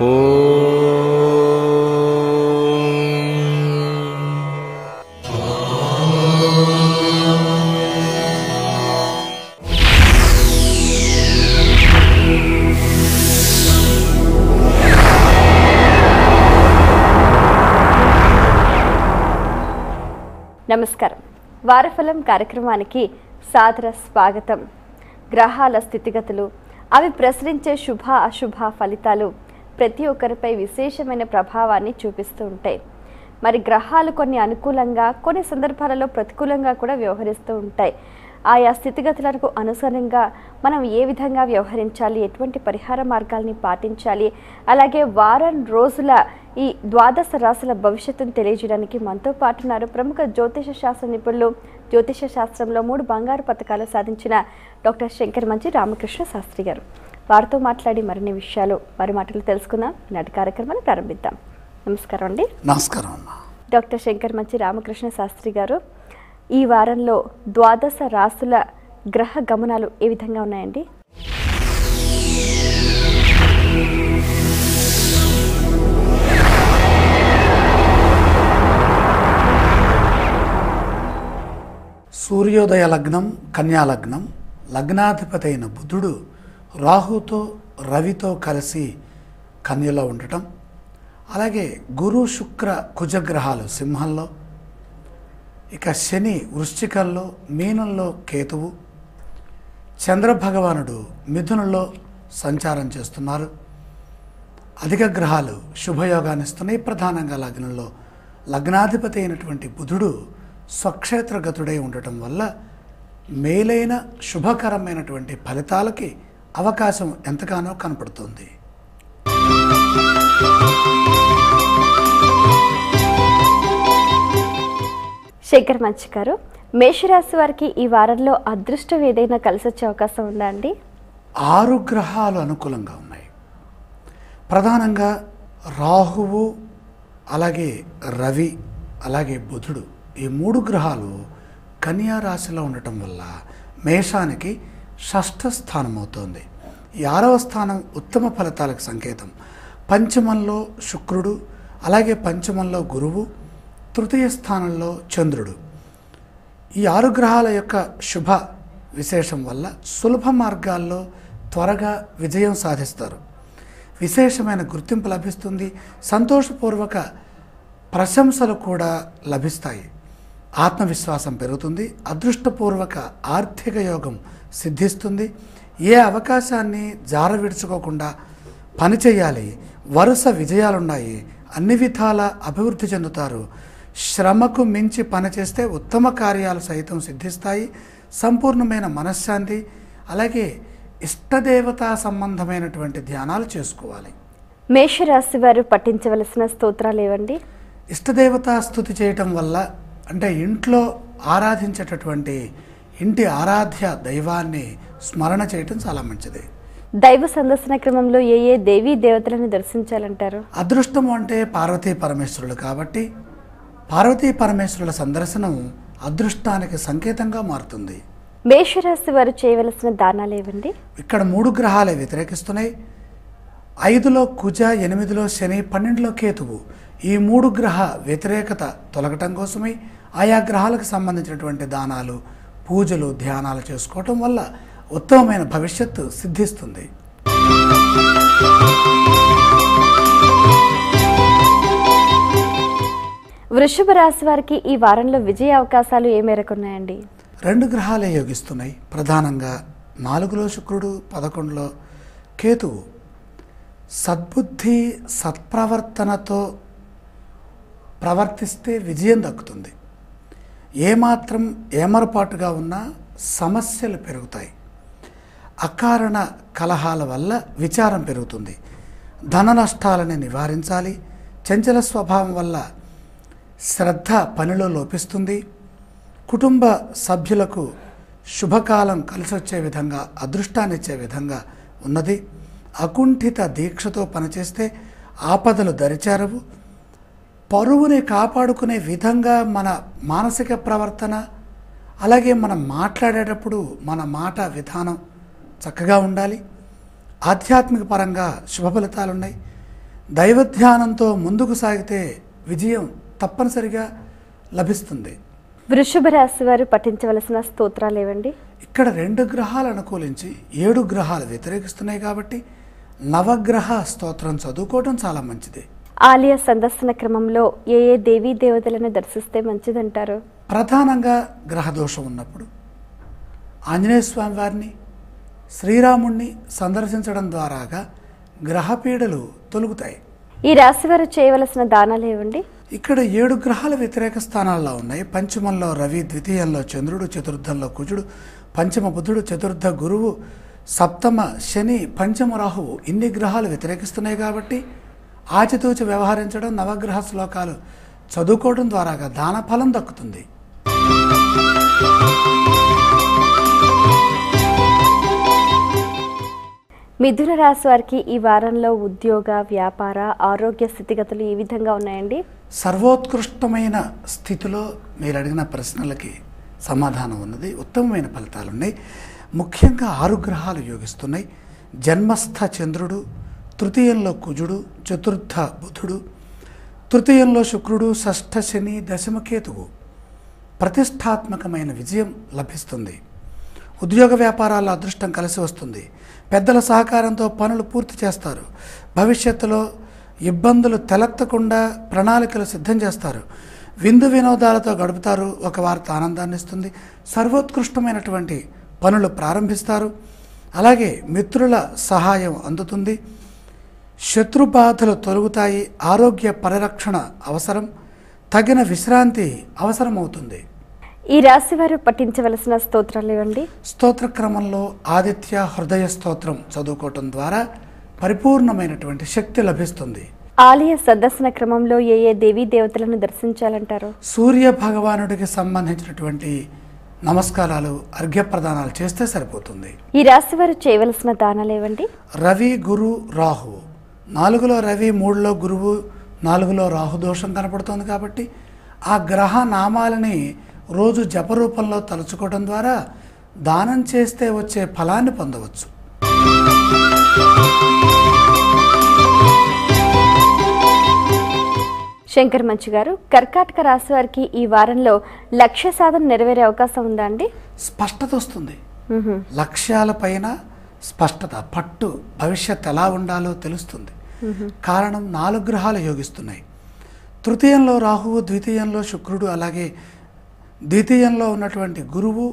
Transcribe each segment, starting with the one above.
నమస్కారం. వారఫలం కార్యక్రమానికి సాదర స్వాగతం. గ్రహాల స్థితిగతులు, అవి ప్రసరించే శుభ అశుభ ఫలితాలు ప్రతి ఒక్కరిపై విశేషమైన ప్రభావాన్ని చూపిస్తూ ఉంటాయి. మరి గ్రహాలు కొన్ని అనుకూలంగా, కొన్ని సందర్భాలలో ప్రతికూలంగా కూడా వ్యవహరిస్తూ ఉంటాయి. ఆయా స్థితిగతులకు అనుసారంగా మనం ఏ విధంగా వ్యవహరించాలి, ఎటువంటి పరిహార మార్గాల్ని పాటించాలి, అలాగే వారం రోజుల ఈ ద్వాదశ రాశుల భవిష్యత్తును తెలియజేయడానికి మనతో పాటున్నారు ప్రముఖ జ్యోతిష శాస్త్ర నిపుణులు, జ్యోతిష శాస్త్రంలో 3 బంగారు పతకాలు సాధించిన డాక్టర్ శంకర్ మంచి రామకృష్ణ శాస్త్రి గారు. వారితో మాట్లాడి మరిన్ని విషయాలు వారి మాటలు తెలుసుకుందాం. ఈనాటి కార్యక్రమాన్ని ప్రారంభిద్దాం. నమస్కారం అండి. నమస్కారం అమ్మా. డాక్టర్ శంకర్ మంచి రామకృష్ణ శాస్త్రి గారు, ఈ వారంలో ద్వాదశ రాశుల గ్రహ గమనాలు ఏ విధంగా ఉన్నాయండి? సూర్యోదయ లగ్నం కన్యా లగ్నం, లగ్నాధిపతి అయిన బుధుడు రాహుతో రవితో కలిసి కన్యలో ఉండటం, అలాగే గురు శుక్ర కుజగ్రహాలు సింహంలో, ఇక శని వృశ్చికంలో, మీనంలో కేతువు, చంద్రభగవానుడు మిథునంలో సంచారం చేస్తున్నారు. అధిక గ్రహాలు శుభయోగాన్ని ఇస్తున్నాయి. ప్రధానంగా లగ్నంలో లగ్నాధిపతి అయినటువంటి బుధుడు స్వక్షేత్రగతుడై ఉండటం వల్ల మేలైన శుభకరమైనటువంటి ఫలితాలకి అవకాశం ఎంతగానో కనపడుతుంది. శంకర్ మంచి గారు, మేషరాశి వారికి ఈ వారంలో అదృష్టం ఏదైనా కలిసి వచ్చే అవకాశం ఉందా అండి? 6 గ్రహాలు అనుకూలంగా ఉన్నాయి. ప్రధానంగా రాహువు, అలాగే రవి, అలాగే బుధుడు, ఈ 3 గ్రహాలు కన్యా రాశిలో ఉండటం వల్ల మేషానికి షష్ఠ స్థానం అవుతోంది. ఈ 6వ స్థానం ఉత్తమ ఫలితాలకు సంకేతం. పంచమంలో శుక్రుడు, అలాగే పంచమంలో గురువు, తృతీయ స్థానంలో చంద్రుడు. ఈ 6 గ్రహాల యొక్క శుభ విశేషం వల్ల సులభ మార్గాల్లో త్వరగా విజయం సాధిస్తారు. విశేషమైన గుర్తింపు లభిస్తుంది. సంతోషపూర్వక ప్రశంసలు కూడా లభిస్తాయి. ఆత్మవిశ్వాసం పెరుగుతుంది. అదృష్టపూర్వక ఆర్థిక యోగం సిద్ధిస్తుంది. ఏ అవకాశాన్ని జార విడుచుకోకుండా పనిచేయాలి. వరుస విజయాలున్నాయి. అన్ని విధాల అభివృద్ధి చెందుతారు. శ్రమకు మించి పనిచేస్తే ఉత్తమ కార్యాలు సైతం సిద్ధిస్తాయి. సంపూర్ణమైన మనశ్శాంతి, అలాగే ఇష్టదేవతా సంబంధమైనటువంటి ధ్యానాలు చేసుకోవాలి. మేషరాశి వారు పఠించవలసిన స్తోత్రాలు ఏవండి? ఇష్టదేవతా స్తుతి చేయటం వల్ల, అంటే ఇంట్లో ఆరాధించేటటువంటి ఇంటి ఆరాధ్య దైవాన్ని స్మరణ చేయటం చాలా మంచిది. దైవ సందర్శన క్రమంలో ఏ దేవీ దేవతలను దర్శించాలంటారు? అదృష్టము అంటే పార్వతీ పరమేశ్వరులు కాబట్టి పార్వతీ పరమేశ్వరుల సందర్శనం అదృష్టానికి సంకేతంగా మారుతుంది. మేషరాశి వారు చేయవలసిన దానాలు ఏవండి? ఇక్కడ 3 గ్రహాలే వ్యతిరేకిస్తున్నాయి. 5లో కుజ, 8లో శని, 12లో కేతువు. ఈ 3 గ్రహ వ్యతిరేకత తొలగటం కోసమై ఆయా గ్రహాలకు సంబంధించినటువంటి దానాలు, పూజలు, ధ్యానాలు చేసుకోవటం వల్ల ఉత్తమమైన భవిష్యత్తు సిద్ధిస్తుంది. వృషభ రాశి వారికి ఈ వారంలో విజయ అవకాశాలు ఏ మేరకు ఉన్నాయండి? 2 గ్రహాలే యోగిస్తున్నాయి. ప్రధానంగా 4లో శుక్రుడు, 11లో కేతువు. సద్బుద్ధి, సత్ప్రవర్తనతో ప్రవర్తిస్తే విజయం దక్కుతుంది. ఏమాత్రం ఏమరపాటుగా ఉన్నా సమస్యలు పెరుగుతాయి. అకారణ కలహాల వల్ల విచారం పెరుగుతుంది. ధన నష్టాలని నివారించాలి. చంచల స్వభావం వల్ల శ్రద్ధ పనిలో లోపిస్తుంది. కుటుంబ సభ్యులకు శుభకాలం కలిసొచ్చే విధంగా, అదృష్టాన్నిచ్చే విధంగా ఉన్నది. అకుంఠిత దీక్షతో పనిచేస్తే ఆపదలు దరిచేరవు. పరువుని కాపాడుకునే విధంగా మన మానసిక ప్రవర్తన, అలాగే మనం మాట్లాడేటప్పుడు మన మాట విధానం చక్కగా ఉండాలి. ఆధ్యాత్మిక పరంగా శుభ ఫలితాలు ఉన్నాయి. దైవధ్యానంతో ముందుకు సాగితే విజయం తప్పనిసరిగా లభిస్తుంది. వృషభ రాశి వారు పఠించవలసిన స్తోత్రాలు ఏవండి? ఇక్కడ 2 గ్రహాలు అనుకూలించి 7 గ్రహాలు వ్యతిరేకిస్తున్నాయి కాబట్టి నవగ్రహ స్తోత్రం చదువుకోవడం చాలా మంచిది. ఆలయ సందర్శన క్రమంలో ఏ ఏ దేవీ దేవతలను దర్శిస్తే మంచిదంటారు? ప్రధానంగా గ్రహదోషం ఉన్నప్పుడు ఆంజనేయ స్వామి వారిని, శ్రీరాముణ్ణి సందర్శించడం ద్వారాగా గ్రహపీడలు తొలుగుతాయి. ఈ రాశి వారు చేయవలసిన దానాలు ఏవండి? ఇక్కడ 7 గ్రహాల వ్యతిరేక స్థానాల్లో ఉన్నాయి. పంచమంలో రవి, ద్వితీయంలో చంద్రుడు, చతుర్థంలో కుజుడు, పంచమ బుధుడు, చతుర్థ గురువు, సప్తమ శని, పంచమ రాహువు. ఇన్ని గ్రహాలు వ్యతిరేకిస్తున్నాయి కాబట్టి ఆచితూచి వ్యవహరించడం, నవగ్రహ శ్లోకాలు చదువుకోవడం ద్వారాగా దాన ఫలం దక్కుతుంది. మిథున రాశి వారికి ఈ వారంలో ఉద్యోగ, వ్యాపార, ఆరోగ్య స్థితిగతులు ఈ విధంగా ఉన్నాయండి? సర్వోత్కృష్టమైన స్థితిలో మీరు అడిగిన ప్రశ్నలకి సమాధానం ఉన్నది. ఉత్తమమైన ఫలితాలు ఉన్నాయి. ముఖ్యంగా 6 గ్రహాలు యోగిస్తున్నాయి. జన్మస్థ చంద్రుడు, తృతీయంలో కుజుడు, చతుర్థ బుధుడు, తృతీయంలో శుక్రుడు, షష్ఠ శని, దశమ కేతువు. ప్రతిష్టాత్మకమైన విజయం లభిస్తుంది. ఉద్యోగ వ్యాపారాల్లో అదృష్టం కలిసి వస్తుంది. పెద్దల సహకారంతో పనులు పూర్తి చేస్తారు. భవిష్యత్తులో ఇబ్బందులు తలెత్తకుండా ప్రణాళికలు సిద్ధం చేస్తారు. విందు వినోదాలతో గడుపుతారు. ఒక వార్త ఆనందాన్ని ఇస్తుంది. సర్వోత్కృష్టమైనటువంటి పనులు ప్రారంభిస్తారు. అలాగే మిత్రుల సహాయం అందుతుంది. శత్రుబాధలు తొలగుతాయి. ఆరోగ్య పరిరక్షణ అవసరం. తగిన విశ్రాంతి అవసరమవుతుంది. ఈ రాశి వారు పఠించవలసిన స్తోత్రాలు ఇవ్వండి. స్తోత్ర క్రమంలో ఆదిత్య హృదయ స్తోత్రం చదువుకోవటం ద్వారా పరిపూర్ణమైనటువంటి శక్తి లభిస్తుంది. ఆలయ సందర్శన క్రమంలో ఏ ఏ దేవీ దేవతలను దర్శించాలంటారు? సూర్య భగవానుడికి సంబంధించినటువంటి నమస్కారాలు, అర్ఘ్యప్రదానాలు చేస్తే సరిపోతుంది. ఈ రాశి వారు చేయవలసిన దానాలు ఏవండి? రవి, గురు, రాహు. 4లో రవి, 3లో గురువు, 4లో రాహు దోషం కనపడుతుంది కాబట్టి ఆ గ్రహ నామాలని రోజు జపరూపంలో తలుచుకోవడం ద్వారా దానం చేస్తే వచ్చే ఫలాన్ని పొందవచ్చు. శంకర్ మంచి గారు, కర్కాటక రాశి వారికి ఈ వారంలో లక్ష్య సాధన నెరవేరే అవకాశం ఉందా అండి? స్పష్టత వస్తుంది. లక్ష్యాలపైన స్పష్టత, పట్టు, భవిష్యత్ ఎలా ఉండాలో తెలుస్తుంది. కారణం 4 గ్రహాలు యోగిస్తున్నాయి. తృతీయంలో రాహువు, ద్వితీయంలో శుక్రుడు, అలాగే ద్వితీయంలో ఉన్నటువంటి గురువు,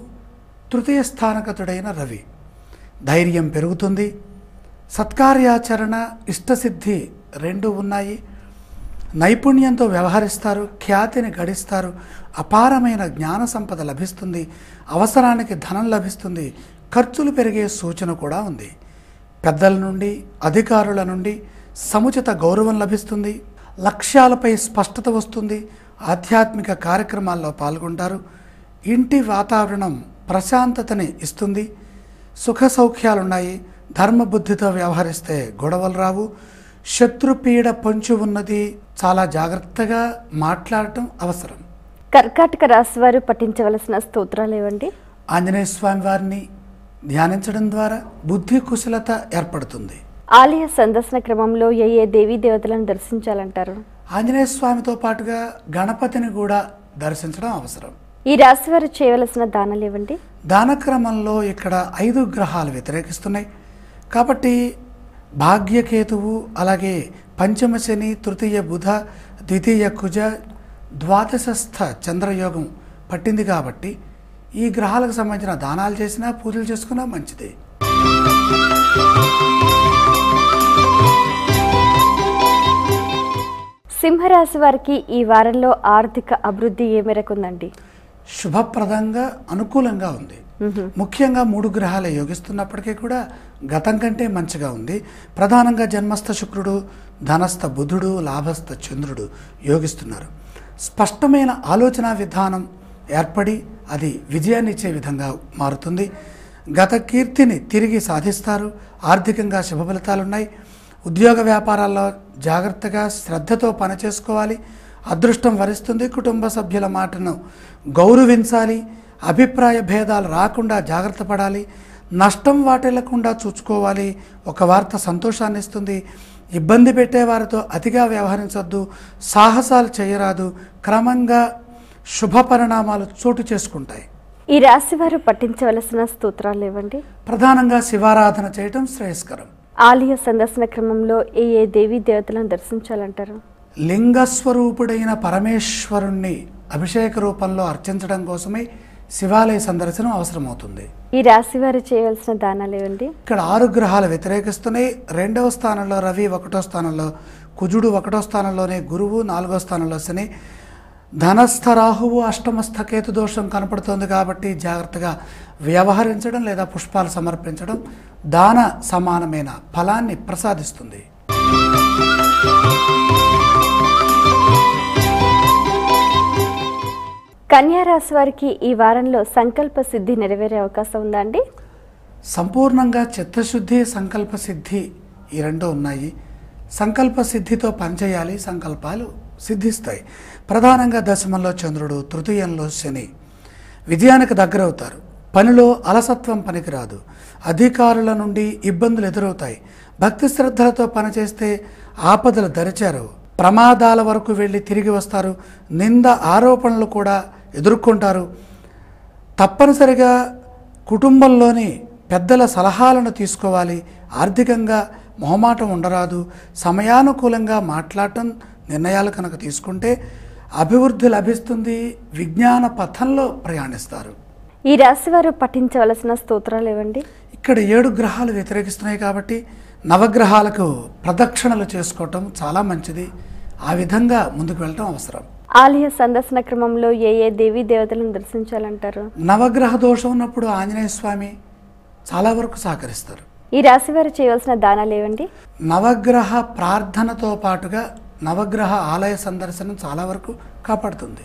తృతీయ స్థానగతుడైన రవి. ధైర్యం పెరుగుతుంది. సత్కార్యాచరణ, ఇష్టసిద్ధి 2 ఉన్నాయి. నైపుణ్యంతో వ్యవహరిస్తారు. ఖ్యాతిని గడిస్తారు. అపారమైన జ్ఞాన సంపద లభిస్తుంది. అవసరానికి ధనం లభిస్తుంది. ఖర్చులు పెరిగే సూచన కూడా ఉంది. పెద్దల నుండి, అధికారుల నుండి సముచిత గౌరవం లభిస్తుంది. లక్ష్యాలపై స్పష్టత వస్తుంది. ఆధ్యాత్మిక కార్యక్రమాల్లో పాల్గొంటారు. ఇంటి వాతావరణం ప్రశాంతతని ఇస్తుంది. సుఖ సౌఖ్యాలున్నాయి. ధర్మబుద్ధితో వ్యవహరిస్తే గొడవలు రావు. శత్రుపీడ పొంచి ఉన్నది. చాలా జాగ్రత్తగా మాట్లాడటం అవసరం. కర్కాటక రాశి వారు పఠించవలసిన స్తోత్రాలు ఏవండి? ఆంజనేయ స్వామి వారిని ధ్యానించడం ద్వారా బుద్ధి కుశలత ఏర్పడుతుంది. ఆలయ సందర్శన క్రమంలో ఏ ఏ దేవీ దేవతలను దర్శించాలంటారు? ఆంజనేయ స్వామితో పాటుగా గణపతిని కూడా దర్శించడం అవసరం. ఈ రాశి వారు చేయవలసిన దానాలు ఇవ్వండి. దాన క్రమంలో ఇక్కడ 5 గ్రహాలు వ్యతిరేకిస్తున్నాయి కాబట్టి భాగ్యకేతువు, అలాగే పంచమ శని, తృతీయ బుధ, ద్వితీయ కుజ, ద్వాదశస్థ చంద్రయోగం పట్టింది కాబట్టి ఈ గ్రహాలకు సంబంధించిన దానాలు చేసినా, పూజలు చేసుకున్నా మంచిది. సింహరాశి వారికి ఈ వారంలో ఆర్థిక అభివృద్ధి ఏ మేరకు ఉందండి? శుభప్రదంగా, అనుకూలంగా ఉంది. ముఖ్యంగా 3 గ్రహాలు యోగిస్తున్నప్పటికీ కూడా గతం కంటే మంచిగా ఉంది. ప్రధానంగా జన్మస్థ శుక్రుడు, ధనస్థ బుధుడు, లాభస్థ చంద్రుడు యోగిస్తున్నారు. స్పష్టమైన ఆలోచన విధానం ఏర్పడి అది విజయాన్ని ఇచ్చే విధంగా మారుతుంది. గత కీర్తిని తిరిగి సాధిస్తారు. ఆర్థికంగా శుభ ఫలితాలున్నాయి. ఉద్యోగ వ్యాపారాల్లో జాగ్రత్తగా, శ్రద్ధతో పనిచేసుకోవాలి. అదృష్టం వరిస్తుంది. కుటుంబ సభ్యుల మాటను గౌరవించాలి. అభిప్రాయ భేదాలు రాకుండా జాగ్రత్త పడాలి. నష్టం వాటిల్లకుండా చూసుకోవాలి. ఒక వార్త సంతోషాన్ని ఇస్తుంది. ఇబ్బంది పెట్టే వారితో అతిగా వ్యవహరించొద్దు, సాహసాలు చేయరాదు. క్రమంగా శుభ పరిణామాలు చోటు చేసుకుంటాయి. ఈ రాశి వారు పఠించవలసిన స్తోత్రాలు ఏవండి? ప్రధానంగా శివారాధన చేయటం శ్రేయస్కరం. ఆలయ సందర్శన క్రమంలో ఏ దేవీ దేవతలను దర్శించాలంటారు? లింగస్వరూపుడైన పరమేశ్వరుణ్ణి అభిషేక రూపంలో అర్చించడం కోసమే శివాలయ సందర్శనం అవసరమవుతుంది. ఈ రాశి వారు చేయవలసిన దానాలు ఏవండి? ఇక్కడ 6 గ్రహాలు వ్యతిరేకిస్తున్నాయి. 2వ స్థానంలో రవి, 1వ స్థానంలో కుజుడు, 1వ స్థానంలోనే గురువు, 4వ స్థానంలో శని, ధనస్థ రాహువు, అష్టమస్థ కేతు దోషం కనపడుతోంది. కాబట్టి జాగ్రత్తగా వ్యవహరించడం లేదా పుష్పాలు సమర్పించడం దాన సమానమైన ఫలాన్ని ప్రసాదిస్తుంది. కన్యా రాశి వారికి ఈ వారంలో సంకల్ప సిద్ధి నెరవేరే అవకాశం ఉందా అండి? సంపూర్ణంగా చిత్తశుద్ధి, సంకల్ప సిద్ధి ఈ రెండు ఉన్నాయి. సంకల్ప సిద్ధితో పనిచేయాలి, సంకల్పాలు సిద్ధిస్తాయి. ప్రధానంగా దశమంలో చంద్రుడు, తృతీయంలో శని. విజయానికి దగ్గరవుతారు. పనిలో అలసత్వం పనికిరాదు. అధికారుల నుండి ఇబ్బందులు ఎదురవుతాయి. భక్తి శ్రద్ధలతో పనిచేస్తే ఆపదలు దరిచేరవు. ప్రమాదాల వరకు వెళ్ళి తిరిగి వస్తారు. నింద ఆరోపణలు కూడా ఎదుర్కొంటారు. తప్పనిసరిగా కుటుంబంలోని పెద్దల సలహాలను తీసుకోవాలి. ఆర్థికంగా మొహమాటం ఉండరాదు. సమయానుకూలంగా మాట్లాడటం, నిర్ణయాలు కనుక తీసుకుంటే అభివృద్ధి లభిస్తుంది. విజ్ఞాన పథంలో ప్రయాణిస్తారు. ఈ రాశి వారు పఠించవలసిన స్తోత్రాలు ఏవండి? ఇక్కడ 7 గ్రహాలు వ్యతిరేకిస్తున్నాయి కాబట్టి నవగ్రహాలకు ప్రదక్షిణలు చేసుకోవటం చాలా మంచిది. ఆ విధంగా ముందుకు వెళ్ళటం అవసరం. ఆలయ సందర్శన క్రమంలో ఏ దేవీ దేవతలను దర్శించాలంటారు? నవగ్రహ దోషం ఉన్నప్పుడు ఆంజనేయ స్వామి చాలా వరకు సహకరిస్తారు. ఈ రాశి వారు చేయవలసిన దానాలు ఏవండి? నవగ్రహ ప్రార్థనతో పాటుగా నవగ్రహ ఆలయ సందర్శనం చాలా వరకు కాపాడుతుంది.